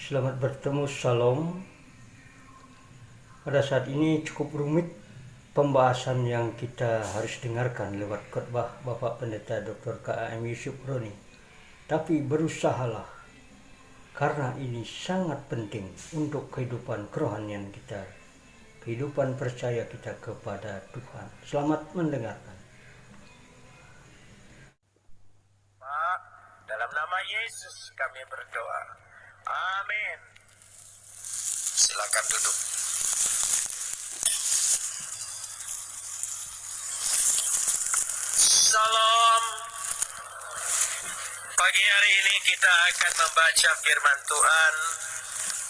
Selamat bertemu, Shalom. Pada saat ini cukup rumit pembahasan yang kita harus dengarkan lewat khotbah Bapak Pendeta Dr. K.A.M. Yusuf Roni. Tapi berusahalah, karena ini sangat penting untuk kehidupan kerohanian kita, kehidupan percaya kita kepada Tuhan. Selamat mendengarkan. Pak, dalam nama Yesus kami berdoa. Amin. Silakan duduk. Salam. Pagi hari ini kita akan membaca firman Tuhan,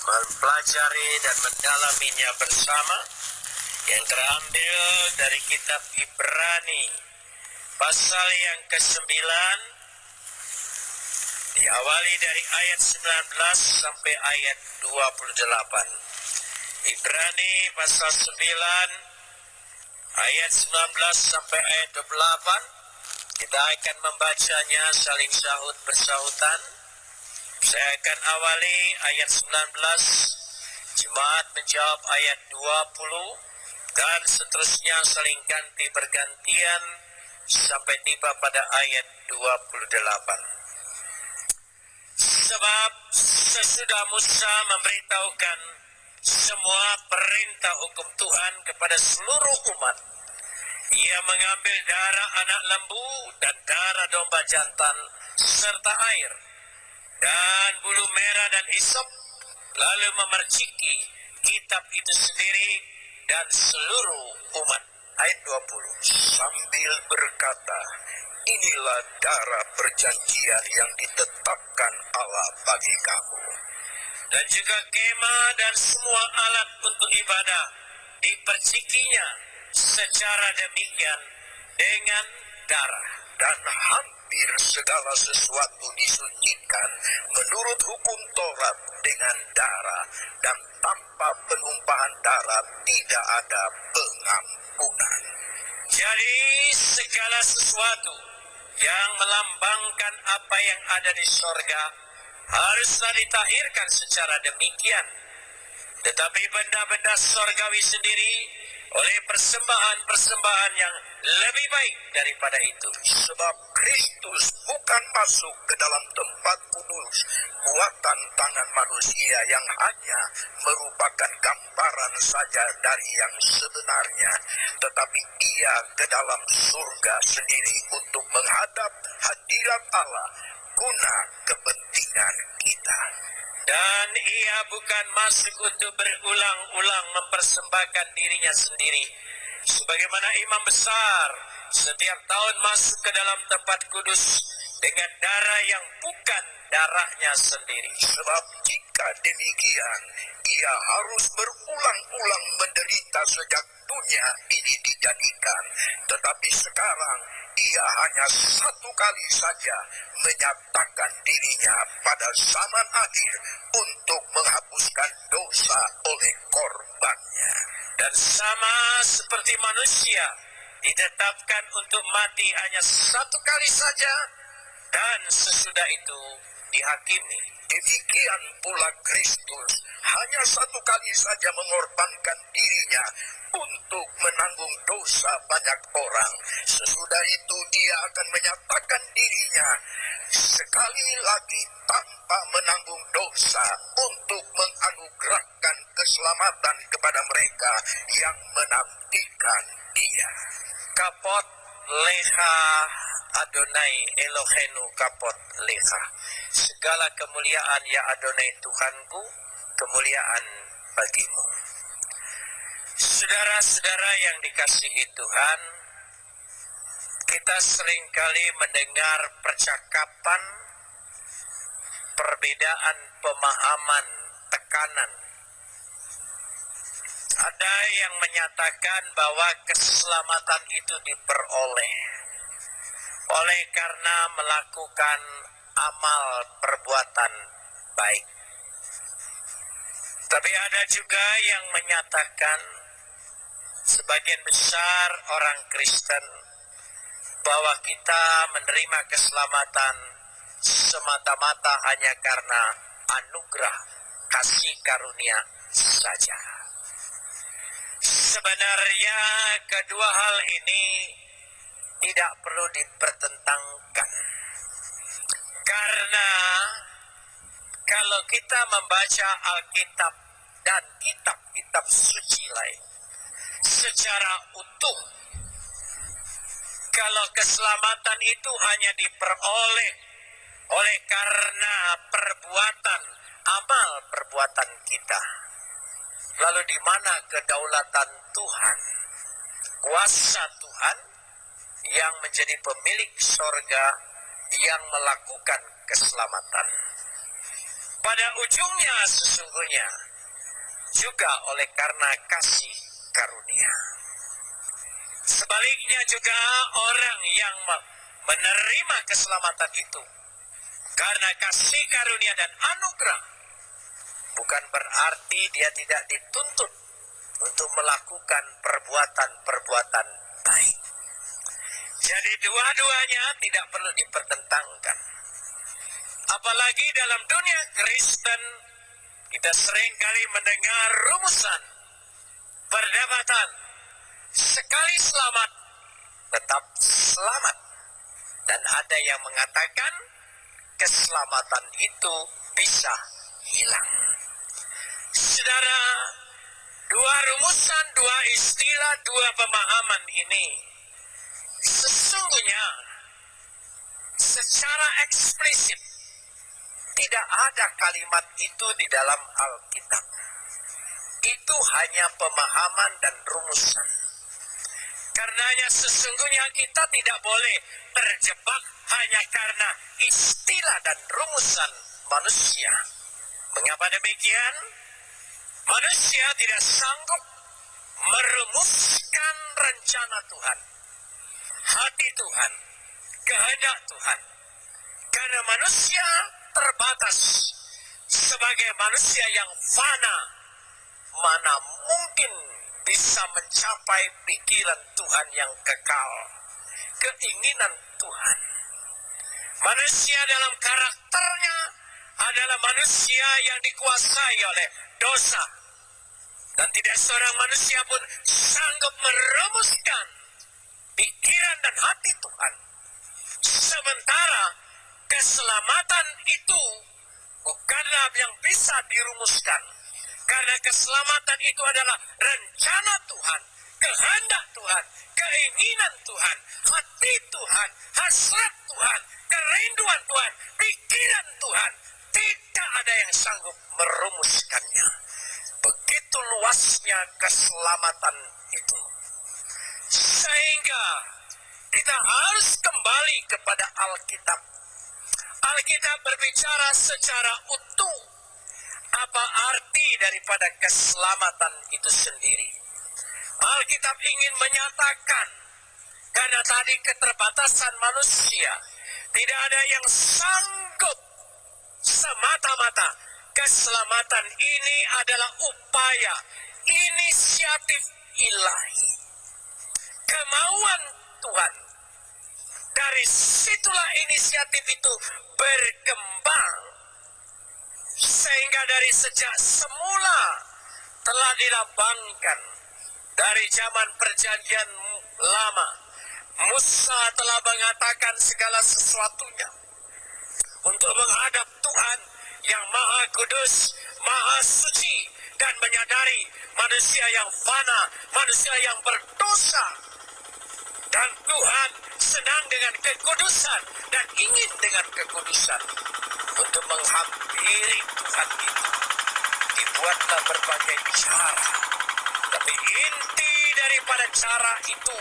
mempelajari dan mendalaminya bersama, yang terambil dari kitab Ibrani, pasal yang ke-9, diawali dari ayat 19 sampai ayat 28. Ibrani pasal 9 ayat 19 sampai ayat 28. Kita akan membacanya saling sahut bersahutan. Saya akan awali ayat 19, jemaat menjawab ayat 20, dan seterusnya saling ganti bergantian sampai tiba pada ayat 28. Sebab sesudah Musa memberitahukan semua perintah hukum Tuhan kepada seluruh umat, ia mengambil darah anak lembu dan darah domba jantan serta air dan bulu merah dan hisop, lalu memerciki kitab itu sendiri dan seluruh umat. Ayat 20, sambil berkata, inilah darah perjanjian yang ditetapkan Allah bagi kamu. Dan juga kemah dan semua alat untuk ibadah dipercikinya secara demikian dengan darah. Dan hampir segala sesuatu disucikan menurut hukum Taurat dengan darah, dan tanpa penumpahan darah tidak ada pengampunan. Jadi segala sesuatu yang melambangkan apa yang ada di sorga haruslah ditahirkan secara demikian. Tetapi benda-benda sorgawi sendiri oleh persembahan-persembahan yang lebih baik daripada itu. Sebab Kristus bukan masuk ke dalam tempat kudus buatan tangan manusia yang hanya merupakan gambaran saja dari yang sebenarnya, tetapi ia ke dalam surga sendiri untuk menghadap hadirat Allah guna kepentingan kita. Dan ia bukan masuk untuk berulang-ulang mempersembahkan dirinya sendiri, sebagaimana imam besar setiap tahun masuk ke dalam tempat kudus dengan darah yang bukan darahnya sendiri. Sebab jika demikian, ia harus berulang-ulang menderita sejak dunia ini dijadikan. Tetapi sekarang ia hanya satu kali saja menyatakan dirinya pada zaman akhir untuk menghapuskan dosa oleh korbannya. Dan sama seperti manusia ditetapkan untuk mati hanya satu kali saja, dan sesudah itu dihakimi. Demikian pula Kristus hanya satu kali saja mengorbankan dirinya untuk menanggung dosa banyak orang. Sesudah itu dia akan menyatakan dirinya sekali lagi tanpa menanggung dosa untuk menganugerahkan keselamatan kepada mereka yang menantikan dia. Kapot leha Adonai Elohenu kapot leha. Segala kemuliaan ya Adonai Tuhanku, kemuliaan bagimu. Saudara-saudara yang dikasihi Tuhan, kita seringkali mendengar percakapan, perbedaan pemahaman, tekanan. Ada yang menyatakan bahwa keselamatan itu diperoleh oleh karena melakukan amal perbuatan baik. Tapi ada juga yang menyatakan, sebagian besar orang Kristen, bahwa kita menerima keselamatan semata-mata hanya karena anugerah kasih karunia saja. Sebenarnya kedua hal ini tidak perlu dipertentangkan. Karena kalau kita membaca Alkitab dan kitab-kitab suci lain secara utuh, kalau keselamatan itu hanya diperoleh oleh karena perbuatan, amal perbuatan kita, lalu di mana kedaulatan Tuhan, kuasa Tuhan yang menjadi pemilik sorga yang melakukan keselamatan? Pada ujungnya sesungguhnya juga oleh karena kasih karunia. Sebaliknya juga orang yang menerima keselamatan itu karena kasih karunia dan anugerah, bukan berarti dia tidak dituntut untuk melakukan perbuatan-perbuatan baik. Jadi dua-duanya tidak perlu dipertentangkan. Apalagi dalam dunia Kristen, kita seringkali mendengar rumusan perdebatan, sekali selamat, tetap selamat. Dan ada yang mengatakan keselamatan itu bisa hilang. Saudara, dua rumusan, dua istilah, dua pemahaman ini sesungguhnya secara eksplisit tidak ada kalimat itu di dalam Alkitab. Itu hanya pemahaman dan rumusan. Karenanya sesungguhnya kita tidak boleh terjebak hanya karena istilah dan rumusan manusia. Mengapa demikian? Manusia tidak sanggup merumuskan rencana Tuhan, hati Tuhan, kehendak Tuhan. Karena manusia terbatas sebagai manusia yang fana, mana mungkin bisa mencapai pikiran Tuhan yang kekal, keinginan Tuhan. Manusia dalam karakternya adalah manusia yang dikuasai oleh dosa. Dan tidak seorang manusia pun sanggup merumuskan pikiran dan hati Tuhan. Sementara keselamatan itu bukanlah yang bisa dirumuskan. Karena keselamatan itu adalah rencana Tuhan, kehendak Tuhan, keinginan Tuhan, hati Tuhan, hasrat Tuhan, kerinduan Tuhan, pikiran Tuhan. Tidak ada yang sanggup merumuskannya. Begitu luasnya keselamatan itu. Sehingga kita harus kembali kepada Alkitab. Alkitab berbicara secara utuh apa arti daripada keselamatan itu sendiri. Alkitab ingin menyatakan, karena tadi keterbatasan manusia, tidak ada yang sanggup semata-mata. Keselamatan ini adalah upaya, inisiatif ilahi, kemauan Tuhan. Dari situlah inisiatif itu berkembang, sehingga dari sejak semula telah dilambangkan. Dari zaman perjanjian lama, Musa telah mengatakan segala sesuatunya untuk menghadap Tuhan yang maha kudus, maha suci, dan menyadari manusia yang fana, manusia yang berdosa. Dan Tuhan senang dengan kekudusan dan ingin dengan kekudusan. Untuk menghampiri Tuhan itu dibuatlah berbagai cara. Tapi inti daripada cara itu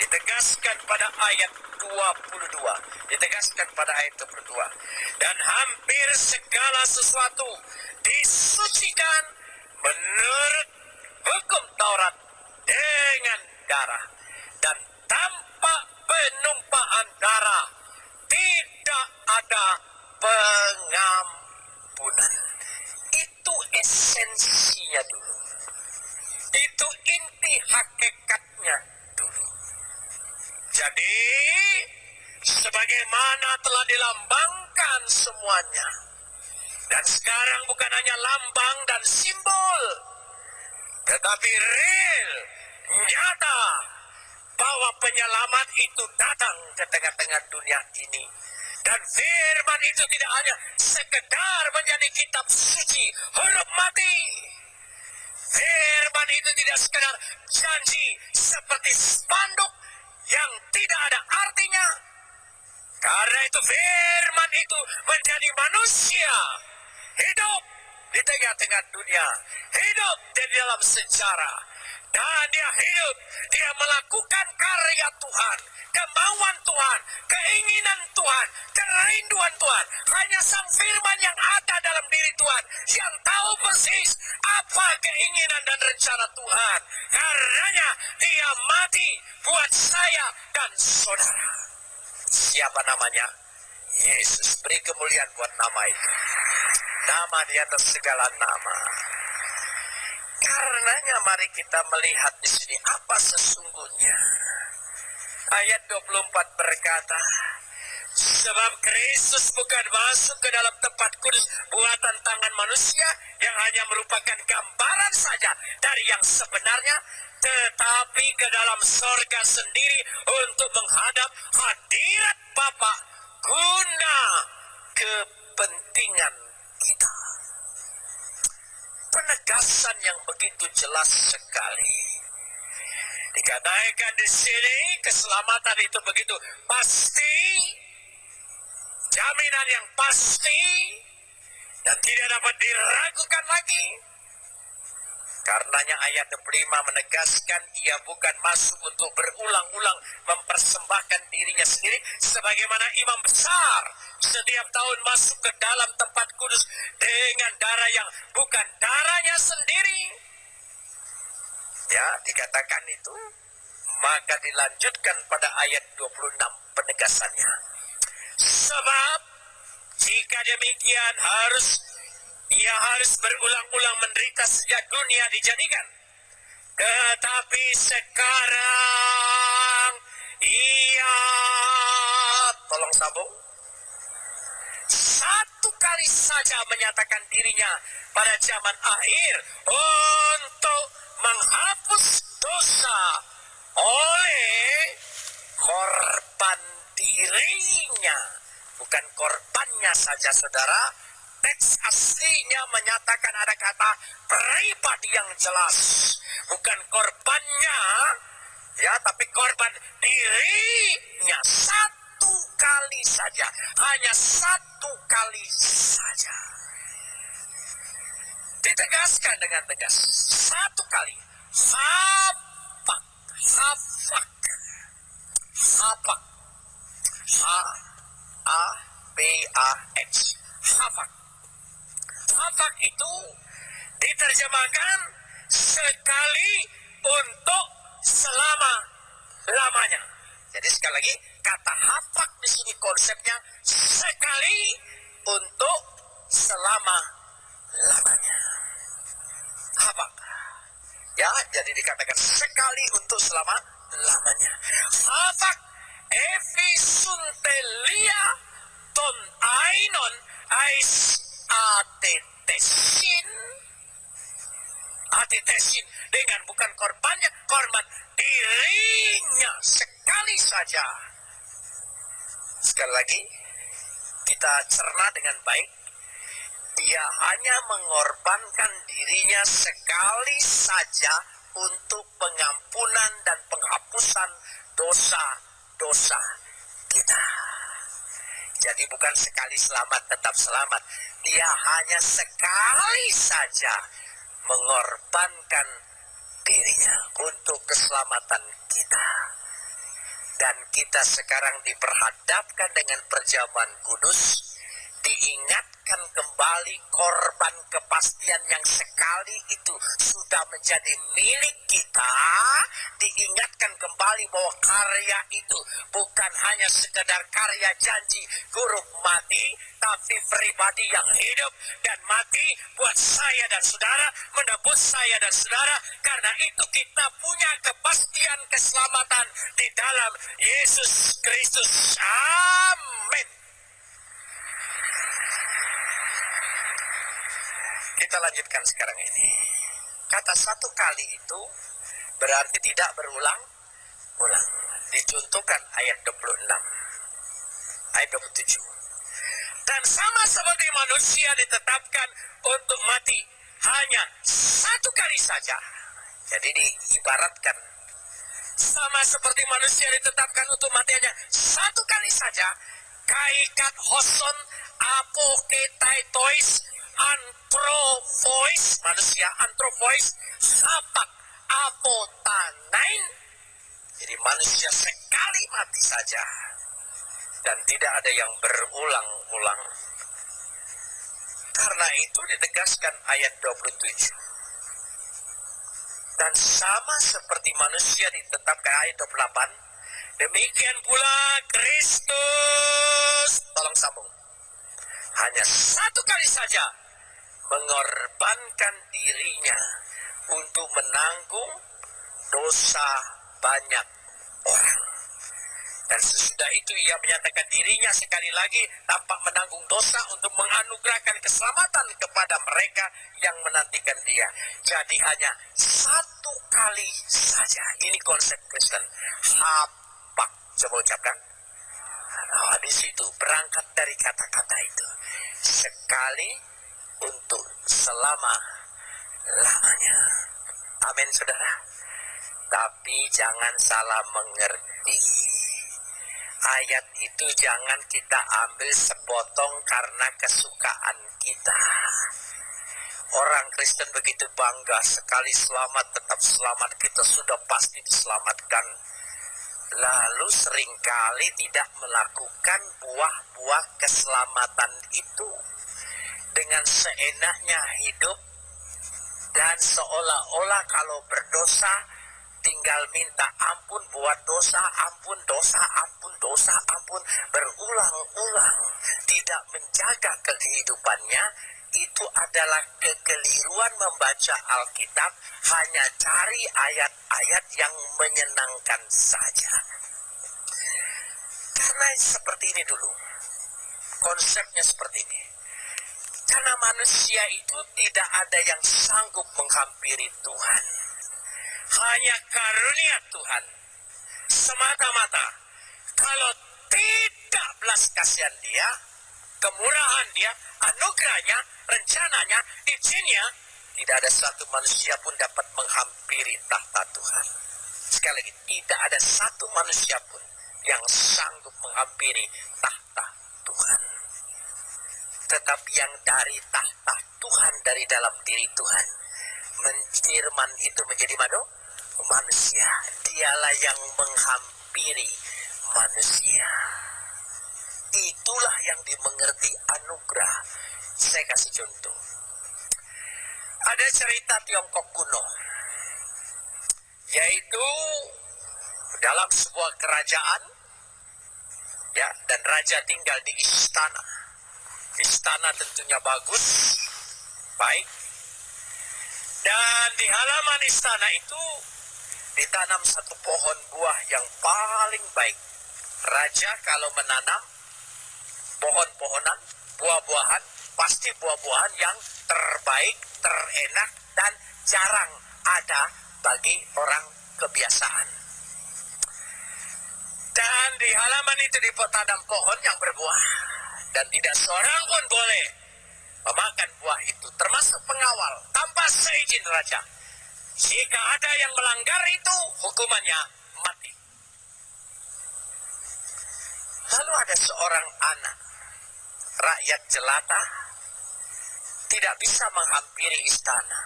ditegaskan pada ayat 22. Ditegaskan pada ayat 22. Dan hampir segala sesuatu disucikan menurut hukum Taurat dengan darah. Dan tanpa penumpahan darah tidak ada pengampunan. Itu esensinya dulu. Itu inti hakikatnya dulu. Jadi sebagaimana telah dilambangkan semuanya Dan sekarang bukan hanya lambang dan simbol, tetapi real, nyata, bahwa penyelamat itu datang ke tengah-tengah dunia ini. Dan firman itu tidak hanya sekedar menjadi kitab suci huruf mati. Firman itu tidak sekedar janji seperti spanduk yang tidak ada artinya. Karena itu firman itu menjadi manusia, hidup di tengah-tengah dunia, hidup di dalam sejarah. Dan dia hidup, dia melakukan karya Tuhan, kemauan Tuhan, keinginan Tuhan, kerinduan Tuhan. Hanya sang firman yang ada dalam diri Tuhan, yang tahu persis apa keinginan dan rencana Tuhan. Karenanya dia mati buat saya dan saudara. Siapa namanya? Yesus. Beri kemuliaan buat nama itu. Nama di atas segala nama. Karenanya mari kita melihat di sini apa sesungguhnya. Ayat 24 berkata, sebab Kristus bukan masuk ke dalam tempat kudus buatan tangan manusia yang hanya merupakan gambaran saja dari yang sebenarnya, tetapi ke dalam sorga sendiri untuk menghadap hadirat Bapa guna kepentingan kita. Penegasan yang begitu jelas sekali. Dikatakan di sini keselamatan itu begitu pasti, jaminan yang pasti dan tidak dapat diragukan lagi. Karenanya ayat 25 menegaskan ia bukan masuk untuk berulang-ulang mempersembahkan dirinya sendiri sebagaimana imam besar setiap tahun masuk ke dalam tempat kudus dengan darah yang bukan darahnya sendiri. Ya, dikatakan itu, maka dilanjutkan pada ayat 26 penegasannya. Sebab jika demikian ia harus berulang-ulang menderita sejak dunia dijadikan. Tetapi sekarang ia, tolong sambung, satu kali saja menyatakan dirinya pada zaman akhir untuk menghapus dosa oleh korban dirinya. Bukan korbannya saja, saudara. Teks aslinya menyatakan ada kata pribadi yang jelas. Bukan korbannya, ya, tapi korban dirinya. Satu kali saja. Hanya satu kali saja. Ditegaskan dengan tegas. Satu kali. Hapak. H-A-B-A-X. Hafak. Hafak itu diterjemahkan sekali untuk selama-lamanya. Jadi sekali lagi, kata hafak di sini konsepnya sekali untuk selama-lamanya. Hafak. Ya, jadi dikatakan sekali untuk selama-lamanya. Hafak efisuntelia ton ainon ais atetesin dengan bukan korbannya, korban dirinya sekali saja. Sekali lagi kita cerna dengan baik, dia hanya mengorbankan dirinya sekali saja untuk pengampunan dan penghapusan dosa-dosa kita. Jadi bukan sekali selamat tetap selamat. Dia hanya sekali saja mengorbankan dirinya untuk keselamatan kita. Dan kita sekarang diperhadapkan dengan perjamuan kudus, diingatkan kembali korban kepastian yang sekali itu sudah menjadi milik kita, diingatkan kembali bahwa karya itu bukan hanya sekedar karya janji huruf mati, tapi pribadi yang hidup dan mati buat saya dan saudara, menebus saya dan saudara. Karena itu kita punya kepastian keselamatan di dalam Yesus Kristus. Amin. Kita lanjutkan sekarang ini. Kata satu kali itu berarti tidak berulang-ulang. Dicontohkan ayat 26, ayat 27. Dan sama seperti manusia ditetapkan untuk mati hanya satu kali saja. Jadi diibaratkan sama seperti manusia ditetapkan untuk mati hanya satu kali saja. Kaikat hoson apoketaitois anthropois, manusia anthropois, hapak apotanain. Jadi manusia sekali mati saja dan tidak ada yang berulang-ulang. Karena itu ditegaskan ayat 27. Dan sama seperti manusia ditetapkan ayat 28, demikian pula Kristus, tolong sambung, hanya satu kali saja mengorbankan dirinya untuk menanggung dosa banyak orang. Dan sesudah itu ia menyatakan dirinya sekali lagi tanpa menanggung dosa untuk menganugerahkan keselamatan kepada mereka yang menantikan dia. Jadi hanya satu kali saja. Ini konsep Kristen. Hapak. Coba ucapkan. Nah, di situ berangkat dari kata-kata itu. Sekali untuk selama-lamanya. Amin, saudara. Tapi jangan salah mengerti. Ayat itu jangan kita ambil sepotong karena kesukaan kita. Orang Kristen begitu bangga sekali selamat tetap selamat, kita sudah pasti diselamatkan. Lalu seringkali tidak melakukan buah-buah keselamatan itu. Dengan seenaknya hidup dan seolah-olah kalau berdosa tinggal minta ampun buat dosa, ampun dosa, ampun dosa, ampun, berulang-ulang. Tidak menjaga kehidupannya, itu adalah kekeliruan membaca Alkitab, hanya cari ayat-ayat yang menyenangkan saja. Karena seperti ini dulu, konsepnya seperti ini. Karena manusia itu tidak ada yang sanggup menghampiri Tuhan. Hanya karunia Tuhan semata-mata. Kalau tidak belas kasihan dia, kemurahan dia, anugerahnya, rencananya, izinnya, tidak ada satu manusia pun dapat menghampiri tahta Tuhan. Sekali lagi, tidak ada satu manusia pun yang sanggup menghampiri tahta Tuhan. Tetapi yang dari tahta Tuhan, dari dalam diri Tuhan, firman itu menjadi manusia. Dialah yang menghampiri manusia. Itulah yang dimengerti anugerah. Saya kasih contoh. Ada cerita Tiongkok kuno, yaitu dalam sebuah kerajaan, ya, dan raja tinggal di istana. Istana tentunya bagus, baik. Dan di halaman istana itu ditanam satu pohon buah yang paling baik. Raja kalau menanam pohon-pohonan, buah-buahan, pasti buah-buahan yang terbaik, terenak, dan jarang ada bagi orang kebiasaan. Dan di halaman itu ditanam pohon yang berbuah. Dan tidak seorang pun boleh memakan buah itu, termasuk pengawal, tanpa seizin raja. Jika ada yang melanggar itu, hukumannya mati. Lalu ada seorang anak, rakyat jelata, tidak bisa menghampiri istana.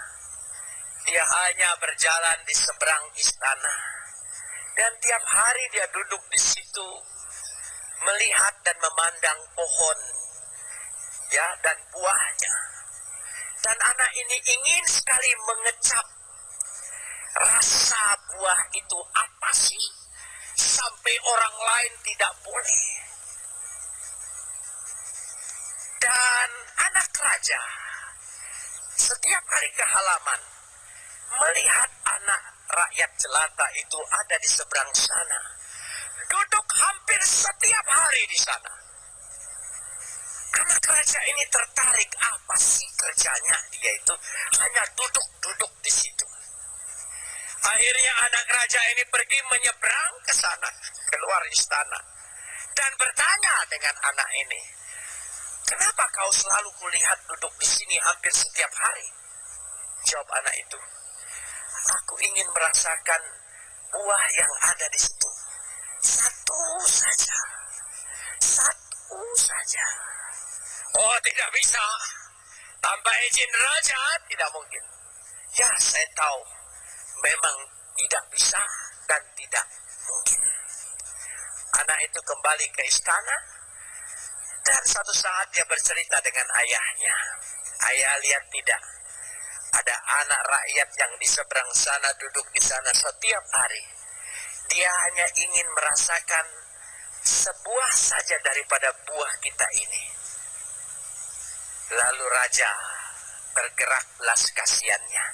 Dia hanya berjalan di seberang istana. Dan tiap hari dia duduk di situ, melihat dan memandang pohon, ya, dan buahnya. Dan anak ini ingin sekali mengecap rasa buah itu apa sih, sampai orang lain tidak boleh. Dan anak raja setiap kali ke halaman melihat anak rakyat jelata itu ada di seberang sana, duduk hampir setiap hari di sana. Anak raja ini tertarik, apa sih kerjanya dia itu? Hanya duduk-duduk di situ. Akhirnya anak raja ini pergi menyeberang ke sana, keluar istana, dan bertanya dengan anak ini, kenapa kau selalu kulihat duduk di sini hampir setiap hari? Jawab anak itu, aku ingin merasakan buah yang ada di situ. Satu saja. Satu saja. Oh, tidak bisa. Tanpa izin raja, tidak mungkin. Ya, saya tahu. Memang tidak bisa dan tidak mungkin. Anak itu kembali ke istana. Dan suatu saat dia bercerita dengan ayahnya. Ayah lihat tidak. Ada anak rakyat yang di seberang sana duduk di sana setiap hari. Dia hanya ingin merasakan sebuah saja daripada buah kita ini. Lalu raja bergerak belas kasihannya.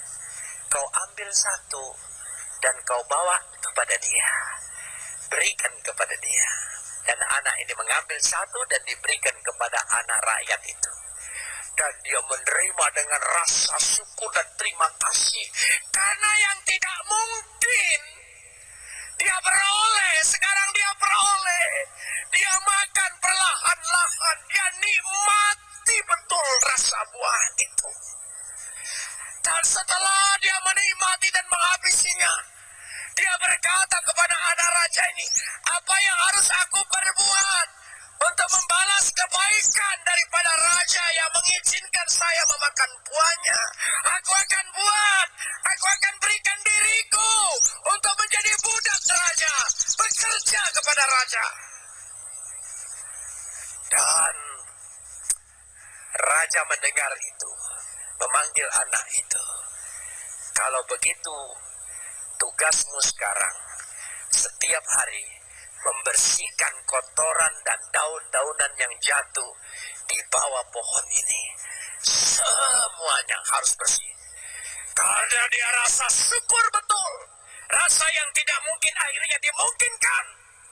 Kau ambil satu dan kau bawa kepada dia. Berikan kepada dia. Dan anak ini mengambil satu dan diberikan kepada anak rakyat itu. Dan dia menerima dengan rasa syukur dan terima kasih. Karena yang tidak mungkin dia beroleh, sekarang dia beroleh. Dia makan perlahan-lahan, dia nikmati betul rasa buah itu. Dan setelah dia menikmati dan menghabisinya, dia berkata kepada anak raja ini, apa yang harus aku perbuat untuk membalas kebaikan daripada raja yang mengizinkan saya memakan buahnya? Aku akan buat, aku akan berikan diriku untuk menjadi budak raja, bekerja kepada raja. Dan raja mendengar itu, memanggil anak itu. Kalau begitu, tugasmu sekarang setiap hari membersihkan kotoran dan daun-daunan yang jatuh di bawah pohon ini. Semuanya harus bersih. Karena dia rasa syukur betul. Rasa yang tidak mungkin akhirnya dimungkinkan.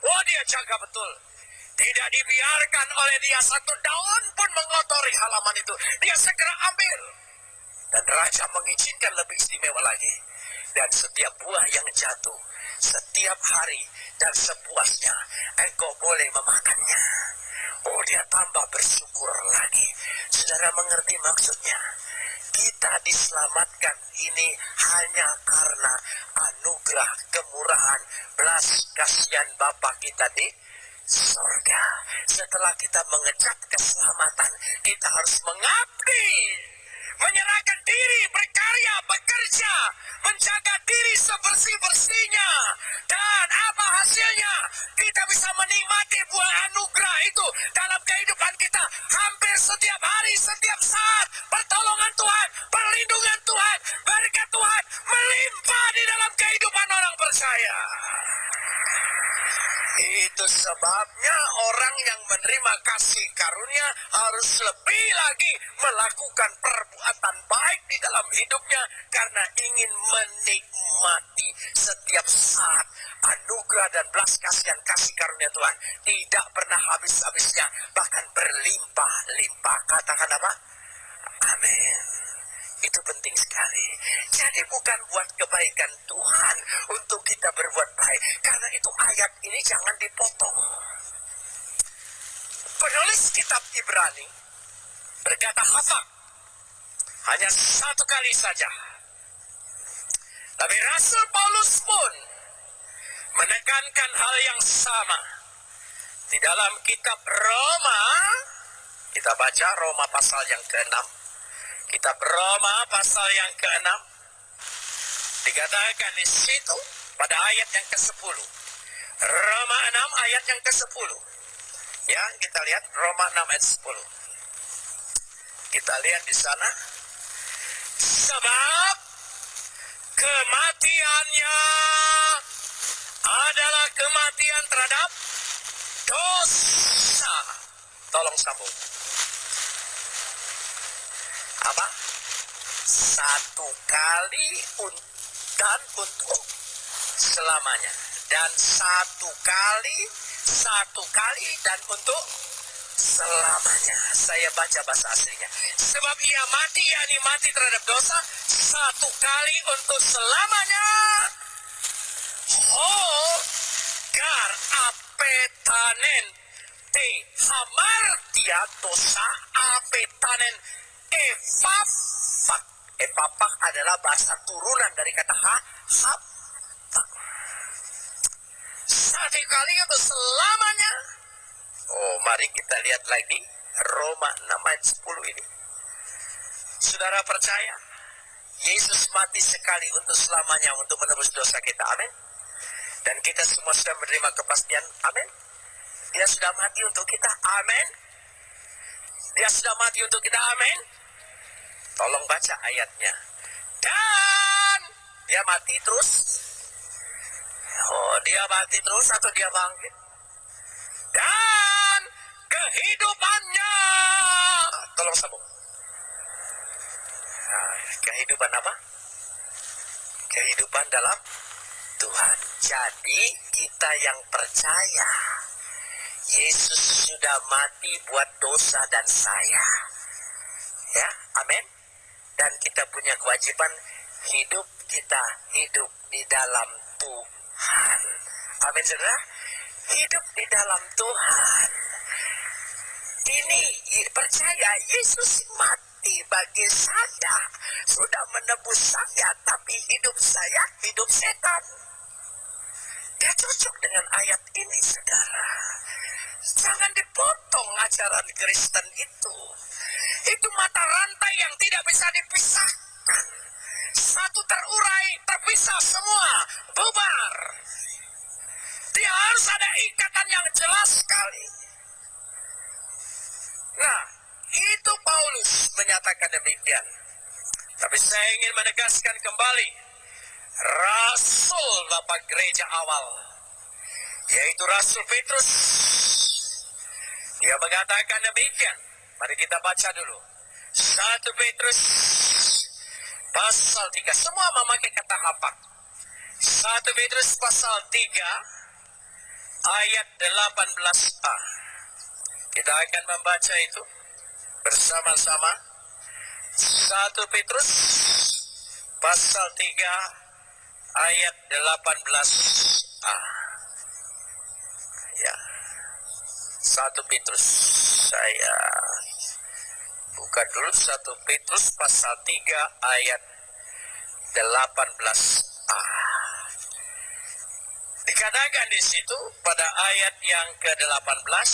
Oh, dia jaga betul. Tidak dibiarkan oleh dia satu daun pun mengotori halaman itu. Dia segera ambil. Dan raja mengizinkan lebih istimewa lagi. Dan setiap buah yang jatuh, setiap hari dan sepuasnya, engkau boleh memakannya. Oh, dia tambah bersyukur lagi. Saudara mengerti maksudnya? Kita diselamatkan ini hanya karena anugerah, kemurahan, belas kasihan Bapa kita di surga. Setelah kita mengejar keselamatan, kita harus mengabdi, menyerahkan diri, berkarya, bekerja, menjaga diri sebersih-bersihnya. Dan apa hasilnya? Kita bisa menikmati buah anugerah itu dalam kehidupan kita. Hampir setiap hari, setiap saat, pertolongan Tuhan, perlindungan Tuhan, berkat Tuhan melimpah di dalam kehidupan orang percaya. Itu sebabnya orang yang menerima kasih karunia harus lebih lagi melakukan perbuatan baik di dalam hidupnya karena ingin menikmati setiap saat anugerah dan belas kasihan kasih karunia Tuhan. Tidak pernah habis-habisnya, bahkan berlimpah-limpah. Katakan apa? Amin. Itu penting sekali. Jadi bukan buat kebaikan Tuhan untuk kita berbuat baik. Karena itu ayat ini jangan dipotong. Penulis kitab Ibrani berkata hafal hanya satu kali saja. Tapi Rasul Paulus pun menekankan hal yang sama. Di dalam kitab Roma, kita baca Roma pasal yang ke-6. Kitab Roma pasal yang ke-6 dikatakan di situ pada ayat yang ke-10. Roma 6 ayat yang ke-10. Ya, kita lihat Roma 6 ayat 10. Kita lihat di sana. Sebab kematiannya adalah kematian terhadap dosa. Tolong sambung. Apa? Satu kali dan untuk selamanya. Dan satu kali dan untuk selamanya. Saya baca bahasa aslinya. Sebab ia mati, yakni mati terhadap dosa, satu kali untuk selamanya. Gar apetanen te hamartia dosa apetanen efapak. Efapak adalah bahasa turunan dari kata hapak. Satu kali untuk selamanya. Mari kita lihat lagi Roma 6 ayat 10 ini. Saudara percaya Yesus mati sekali untuk selamanya untuk menebus dosa kita, amin. Dan kita semua sudah menerima kepastian, amin. Dia sudah mati untuk kita, amin. Dia sudah mati untuk kita, amin. Tolong baca ayatnya. Dan dia mati terus. Dia mati terus atau dia bangkit? Dan kehidupannya. Tolong sambung. Kehidupan apa? Kehidupan dalam Tuhan. Jadi kita yang percaya Yesus sudah mati buat dosa dan saya. Ya, amin. Dan kita punya kewajiban kita hidup di dalam Tuhan. Amin, saudara. Hidup di dalam Tuhan. Ini percaya Yesus mati bagi saya, sudah menebus saya, tapi hidup saya hidup setan. Dia cocok dengan ayat ini, saudara. Jangan dipotong ajaran Kristen itu. Itu mata rantai yang tidak bisa dipisahkan. Satu terurai, terpisah semua, bubar. Dia harus ada ikatan yang jelas sekali. Nah, itu Paulus menyatakan demikian. Tapi saya ingin menegaskan kembali, Rasul Bapak Gereja awal, yaitu Rasul Petrus, dia mengatakan demikian. Mari kita baca dulu. 1 Petrus pasal 3. Semua memakai kata hapak. 1 Petrus pasal 3 ayat 18a. Kita akan membaca itu bersama-sama. 1 Petrus pasal 3 ayat 18a. Ya. 1 Petrus. Saya buka dulu 1 Petrus pasal 3 ayat 18a. Dikatakan di situ pada ayat yang ke-18,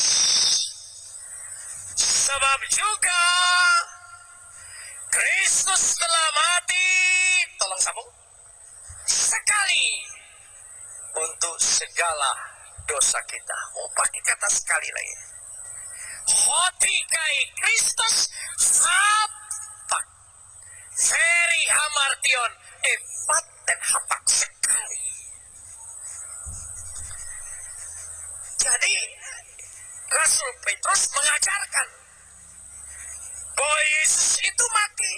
sebab juga Kristus telah mati, tolong sambung, sekali untuk segala dosa kita. Pakai kata sekali lagi. Hotikai Kristus hapak, veri hamartion, efat dan hapak sekali. Jadi Rasul Petrus mengajarkan bahwa Yesus itu mati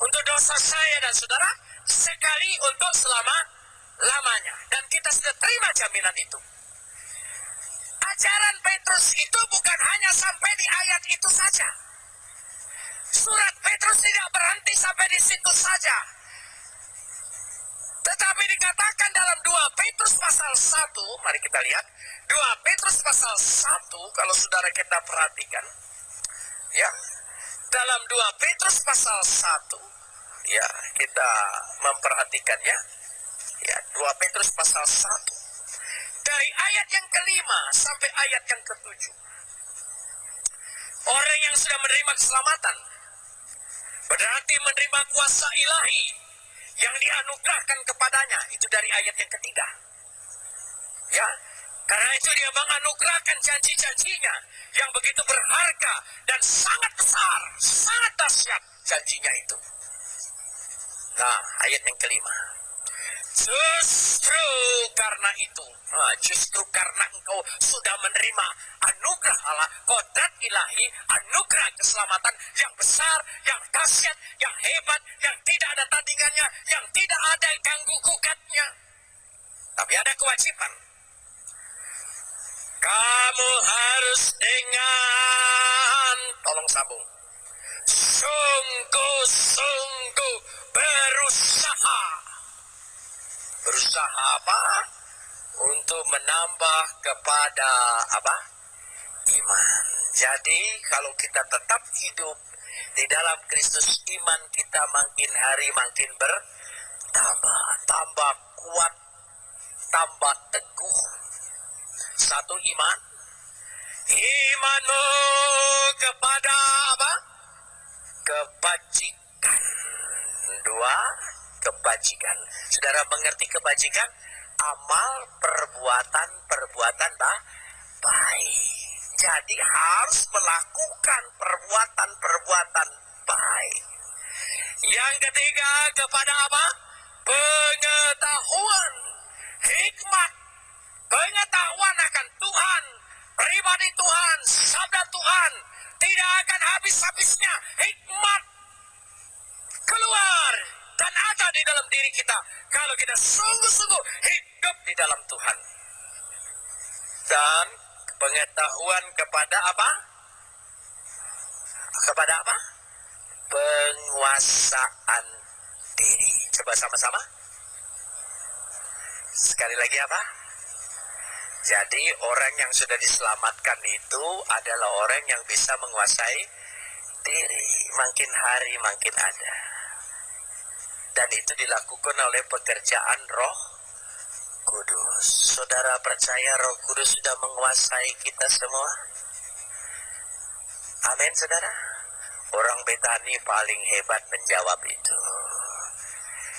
untuk dosa saya dan saudara sekali untuk selama-lamanya. Dan kita sudah terima jaminan itu. Ajaran Petrus itu bukan hanya sampai di ayat itu saja. Surat Petrus tidak berhenti sampai di situ saja. Tetapi dikatakan dalam 2 Petrus pasal 1, mari kita lihat. 2 Petrus pasal 1, kalau saudara kita perhatikan. Ya, dalam 2 Petrus pasal 1, ya, kita memperhatikannya. Ya, 2 Petrus pasal 1. Dari ayat yang ke-5 sampai ayat yang ke-7. Orang yang sudah menerima keselamatan berarti menerima kuasa ilahi yang dianugerahkan kepadanya. Itu dari ayat yang ketiga. Ya, karena itu dia menganugerahkan janji-janjinya yang begitu berharga dan sangat besar, sangat dahsyat janjinya itu. Nah, ayat yang ke-5. Justru karena itu, justru karena engkau sudah menerima anugerah Allah, kodrat ilahi, anugerah keselamatan yang besar, yang dahsyat, yang hebat, yang tidak ada tandingannya, yang tidak ada ganggu gugatnya. Tapi ada kewajiban. Kamu harus dengar sambung. Sungguh-sungguh berusaha. Berusaha apa? Untuk menambah kepada apa? Iman. Jadi kalau kita tetap hidup di dalam Kristus, iman kita makin hari makin bertambah. Tambah kuat, tambah teguh. Satu, iman. Imanmu kepada apa? Kebajikan. Dua, kebajikan. Saudara mengerti kebajikan? Amal, perbuatan baik. Jadi harus melakukan perbuatan baik. Yang ketiga, kepada apa? Pengetahuan, hikmat, pengetahuan akan Tuhan, pribadi Tuhan, sabda Tuhan. Tidak akan habis-habisnya hikmat keluar dan ada di dalam diri kita kalau kita sungguh-sungguh hidup di dalam Tuhan. Dan pengetahuan kepada apa? Kepada apa? Penguasaan diri. Coba sama-sama. Sekali lagi apa? Jadi orang yang sudah diselamatkan itu adalah orang yang bisa menguasai diri. Makin hari makin ada. Dan itu dilakukan oleh pekerjaan Roh Kudus. Saudara percaya Roh Kudus sudah menguasai kita semua? Amin, saudara. Orang Betani paling hebat menjawab itu.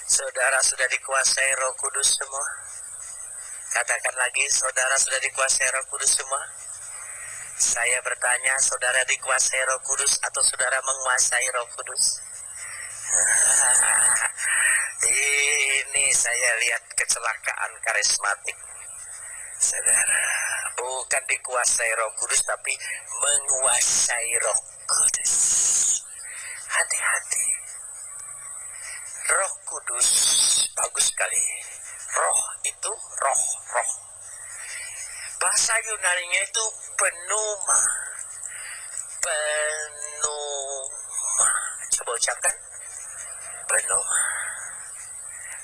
Saudara sudah dikuasai Roh Kudus semua? Katakan lagi, saudara sudah dikuasai Roh Kudus semua? Saya bertanya, saudara dikuasai Roh Kudus atau saudara menguasai Roh Kudus? Ini saya lihat kecelakaan karismatik. Saudara, bukan dikuasai Roh Kudus tapi menguasai Roh Kudus. Hati-hati. Roh Kudus bagus sekali. Roh itu roh. Bahasa Yunaninya itu pneuma. Coba ucapkan. Pneuma.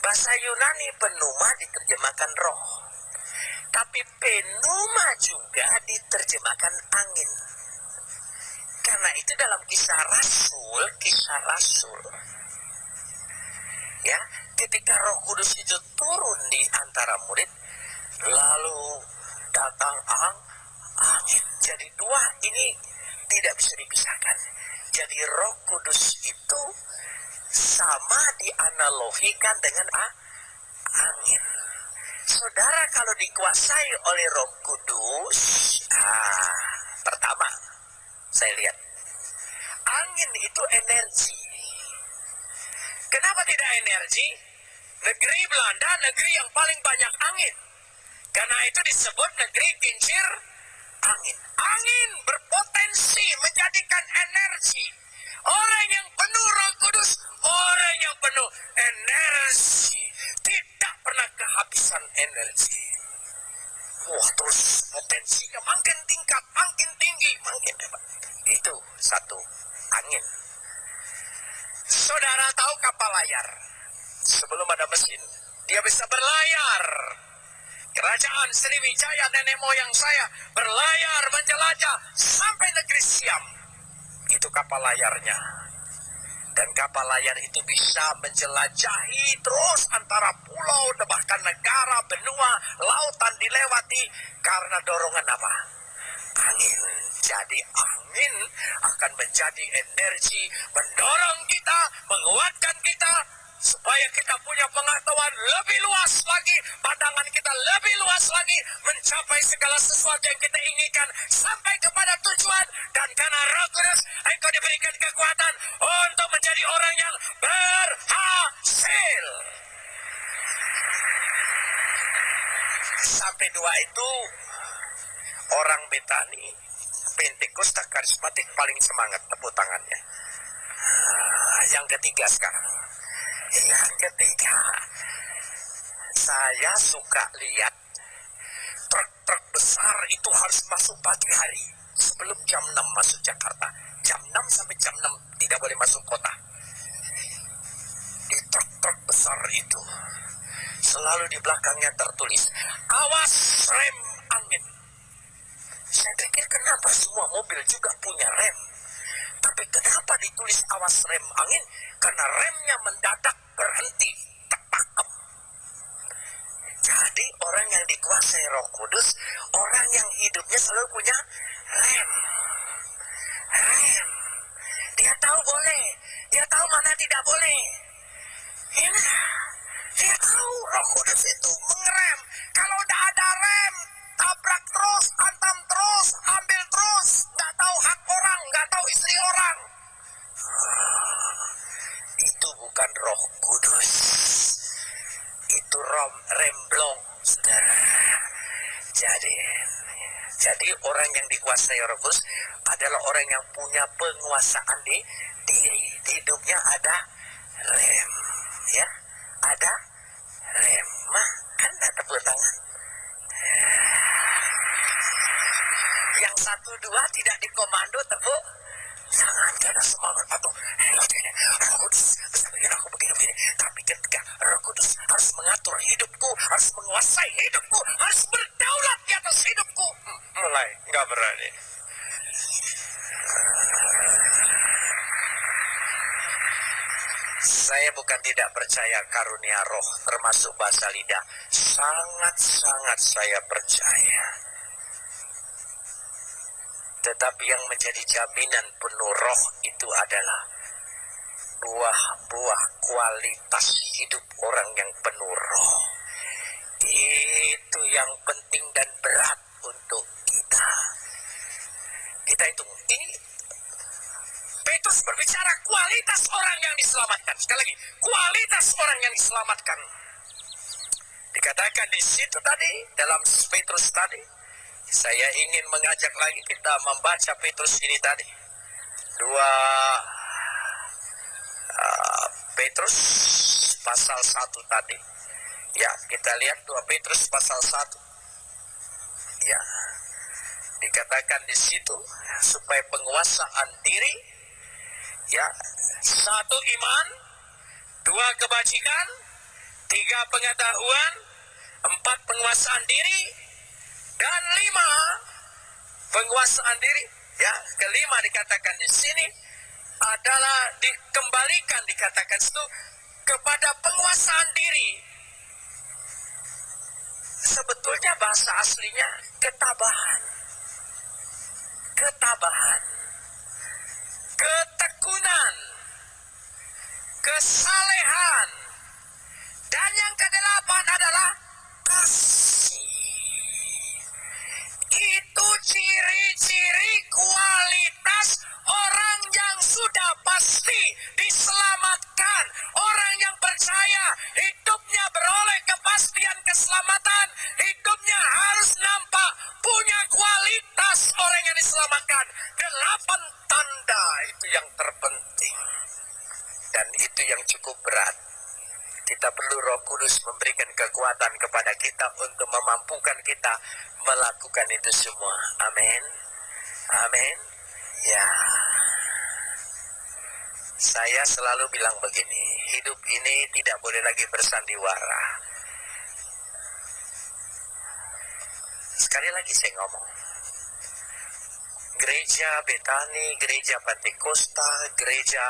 Bahasa Yunani pneuma diterjemahkan roh. Tapi pneuma juga diterjemahkan angin. Karena itu dalam kisah Rasul. Ya, ketika Roh Kudus itu turun di antara murid, lalu datang angin. Jadi dua ini tidak bisa dipisahkan. Jadi Roh Kudus itu sama dianalogikan dengan angin. Saudara kalau dikuasai oleh Roh Kudus, pertama saya lihat angin itu energi. Kenapa tidak energi? Negeri Belanda negeri yang paling banyak angin. Karena itu disebut negeri kincir angin. Angin berpotensi menjadikan energi. Orang yang penuh Roh Kudus, orang yang penuh energi, tidak pernah kehabisan energi. Wah, terus potensinya makin tingkat, makin tinggi, makin hebat. Itu satu, angin. Saudara tahu kapal layar? Sebelum ada mesin, dia bisa berlayar. Kerajaan Sriwijaya nenek moyang saya berlayar menjelajah sampai negeri Siam. Itu kapal layarnya. Dan kapal layar itu bisa menjelajahi terus antara pulau, bahkan negara, benua, lautan dilewati karena dorongan apa? Angin. Jadi angin akan menjadi energi mendorong kita, menguatkan kita, supaya kita punya pengetahuan lebih luas lagi, pandangan kita lebih luas lagi, mencapai segala sesuatu yang kita inginkan sampai kepada tujuan. Dan karena Roh Kudus, engkau diberikan kekuatan untuk menjadi orang yang berhasil. Sampai dua itu orang Betani Pentakosta karismatik paling semangat, tepuk tangannya. Yang ketiga sekarang. Yang ketiga, saya suka lihat truk-truk besar itu harus masuk pagi hari. sebelum jam 6 masuk Jakarta. Jam 6 sampai jam 6 tidak boleh masuk kota. Di truk-truk besar itu selalu di belakangnya tertulis, awas rem angin. Saya pikir kenapa semua mobil juga punya rem, tapi kenapa ditulis awas rem angin? Karena remnya mendadak berhenti, terpakem. Jadi orang yang dikuasai Roh Kudus, orang yang hidupnya selalu punya rem. Rem. Dia tahu boleh, dia tahu mana tidak boleh. Ini, dia tahu Roh Kudus itu mengerem. Kalau tidak ada rem, tabrak terus, hantam terus, ambil terus. Nggak tahu hak orang, nggak tahu istri orang. Itu bukan Roh Kudus. Itu remblong, saudara. Jadi orang yang dikuasai Roh Kudus adalah orang yang punya penguasaan di diri. Di hidupnya ada rem, ya, ada rem. Anda tepuk tangan. Yang 1, 2 tidak dikomando, tepuk tangan karena semangat. Aduh, Roh Kudus bisa bikin aku begini-begini. Tapi ketika Roh Kudus harus mengatur hidupku, harus menguasai hidupku, harus berdaulat di atas hidupku, mulai nggak berani. Saya bukan tidak percaya karunia roh, termasuk bahasa lidah. Sangat-sangat saya percaya. Tetapi yang menjadi jaminan penuh roh itu adalah buah-buah kualitas hidup orang yang penuh roh. Itu yang penting dan berat untuk kita. Kita hitung. Ini Petrus berbicara kualitas orang yang diselamatkan. Sekali lagi, kualitas orang yang diselamatkan. Dikatakan di situ tadi, dalam Petrus tadi, saya ingin mengajak lagi kita membaca Petrus ini tadi. 2 Petrus pasal 1 tadi. Ya, kita lihat 2 Petrus pasal 1. Ya. Dikatakan di situ supaya penguasaan diri, ya, 1 iman, 2 kebajikan, 3 pengetahuan, 4 penguasaan diri, dan 5 penguasaan diri. Ya, kelima dikatakan di sini adalah dikembalikan, dikatakan itu kepada penguasaan diri. Sebetulnya bahasa aslinya ketabahan. Ketabahan, ketekunan, kesalehan, dan yang ke-8 adalah kasih. Itu ciri-ciri kualitas orang yang sudah pasti diselamatkan. Orang yang percaya hidupnya beroleh kepastian keselamatan, hidupnya harus nampak punya kualitas orang yang diselamatkan. 8 tanda itu yang terpenting. Dan itu yang cukup berat. Kita perlu Roh Kudus memberikan kekuatan kepada kita untuk memampukan kita melakukan itu semua. Amin. Amin. Ya. Saya selalu bilang begini, hidup ini tidak boleh lagi bersandiwara. Sekali lagi saya ngomong. Gereja Betani, gereja Pentakosta, gereja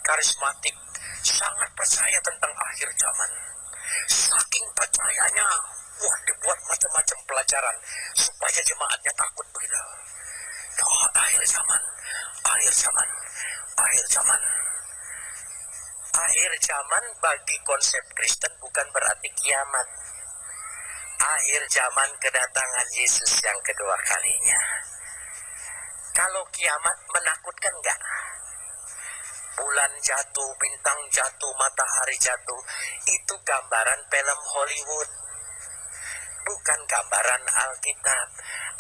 karismatik sangat percaya tentang akhir zaman. Saking percayanya, dibuat macam-macam pelajaran supaya jemaatnya takut begitu. Oh, akhir zaman, akhir zaman, akhir zaman. Akhir zaman bagi konsep Kristen bukan berarti kiamat. Akhir zaman kedatangan Yesus yang kedua kalinya. Kalau kiamat menakutkan enggak? Bulan jatuh, bintang jatuh, matahari jatuh, itu gambaran film Hollywood. Bukan gambaran Alkitab.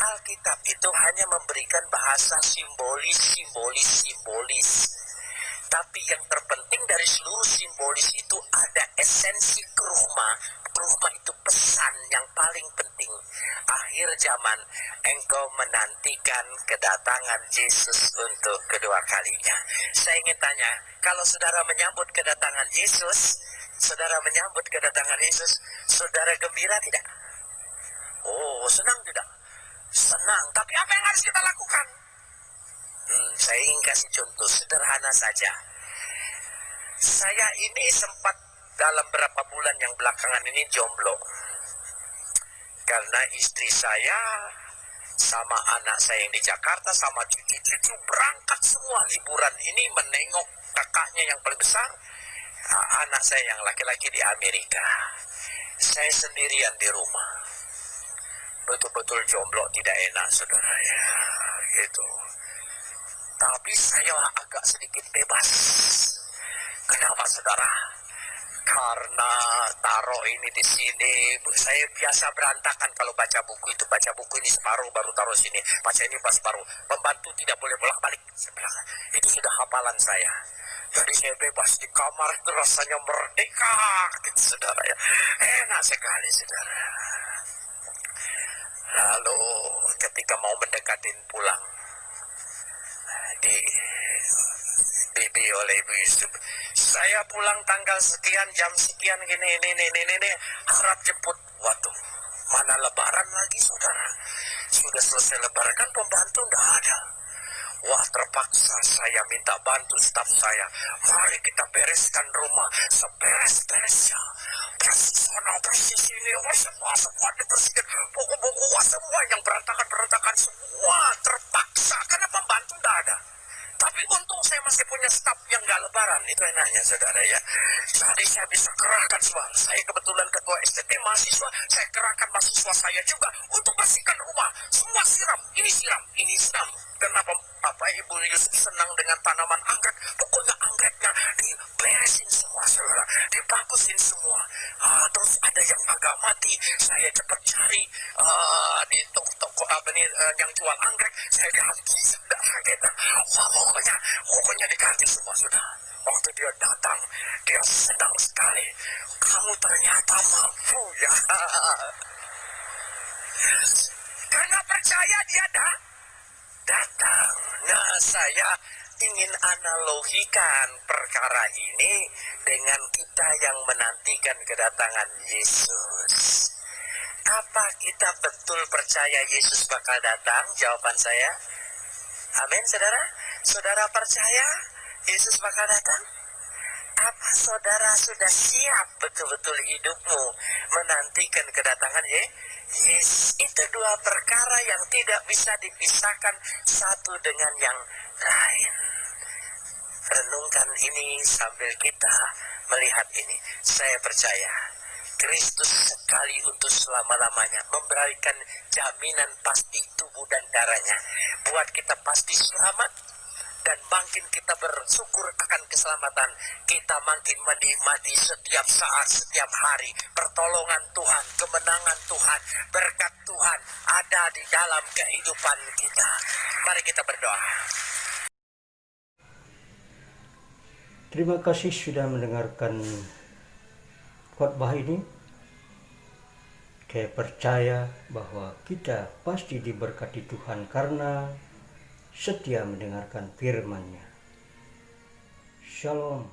Alkitab itu hanya memberikan bahasa simbolis. Tapi yang terpenting dari seluruh simbolis itu ada esensi rumah itu pesan yang paling penting. Akhir zaman, engkau menantikan kedatangan Yesus untuk kedua kalinya. Saya ingin tanya, kalau saudara menyambut kedatangan Yesus, saudara gembira tidak? Oh, senang tidak? Senang. Tapi apa yang harus kita lakukan? Saya ingin kasih contoh sederhana saja. Saya ini sempat dalam beberapa bulan yang belakangan ini jomblo. Karena istri saya sama anak saya yang di Jakarta sama cucu-cucu berangkat semua liburan ini menengok kakaknya yang paling besar. Anak saya yang laki-laki di Amerika. Saya sendirian di rumah. Betul-betul jomblo, tidak enak saudara ya. Gitu. Tapi saya agak sedikit bebas. Kenapa saudara? Karena taruh ini di sini, saya biasa berantakan kalau baca buku itu. Baca buku ini separuh baru taruh sini, baca ini pas separuh. Pembantu tidak boleh bolak-balik. Itu sudah hafalan saya. Jadi saya bebas di kamar itu rasanya merdeka, gitu saudara ya. Enak sekali saudara. Lalu ketika mau mendekatin pulang, dibibi oleh Ibu Yusuf, saya pulang tanggal sekian, jam sekian, gini, ini, harap jemput. Waduh, mana lebaran lagi saudara? Sudah selesai lebaran kan pembantu tidak ada. Wah, terpaksa saya minta bantu staf saya. Mari kita bereskan rumah seberes-beresnya. Persis sana, persis sini, semua dibersihkan. Buku-buku, semua yang berantakan semua terpaksa karena pembantu tidak ada. Tapi untung saya masih punya staf yang nggak lebaran. Itu enaknya saudara ya. Jadi saya bisa kerahkan semua. Saya kebetulan ketua STT mahasiswa. Saya kerahkan mahasiswa saya juga untuk bersihkan rumah. Semua siram. Ini siram. Kenapa Bapak Ibu Yusuf senang dengan tanaman anggrek? Pokoknya anggreknya diberesin semua saudara. Dibagusin semua. Terus ada yang agak mati. Saya cepat cari di toko yang jual anggrek. Saya ganti saudara gitu. Pokoknya diganti semua sudah. Waktu dia datang, dia senang sekali. Kamu ternyata mampu ya. Karena percaya dia datang. Nah, saya ingin analogikan perkara ini dengan kita yang menantikan kedatangan Yesus. Apa kita betul percaya Yesus bakal datang? Jawaban saya, amin saudara. Saudara percaya Yesus bakal datang? Apa saudara sudah siap betul-betul hidupmu menantikan kedatangan Yesus? Itu dua perkara yang tidak bisa dipisahkan satu dengan yang lain. Renungkan ini sambil kita melihat ini. Saya percaya Kristus sekali untuk selama-lamanya memberikan jaminan pasti tubuh dan darahnya. Buat kita pasti selamat. Dan makin kita bersyukur akan keselamatan, kita makin menikmati setiap saat, setiap hari, pertolongan Tuhan, kemenangan Tuhan, berkat Tuhan ada di dalam kehidupan kita. Mari kita berdoa. Terima kasih sudah mendengarkan khotbah ini. Saya percaya bahwa kita pasti diberkati Tuhan karena setia mendengarkan firman-Nya. Shalom.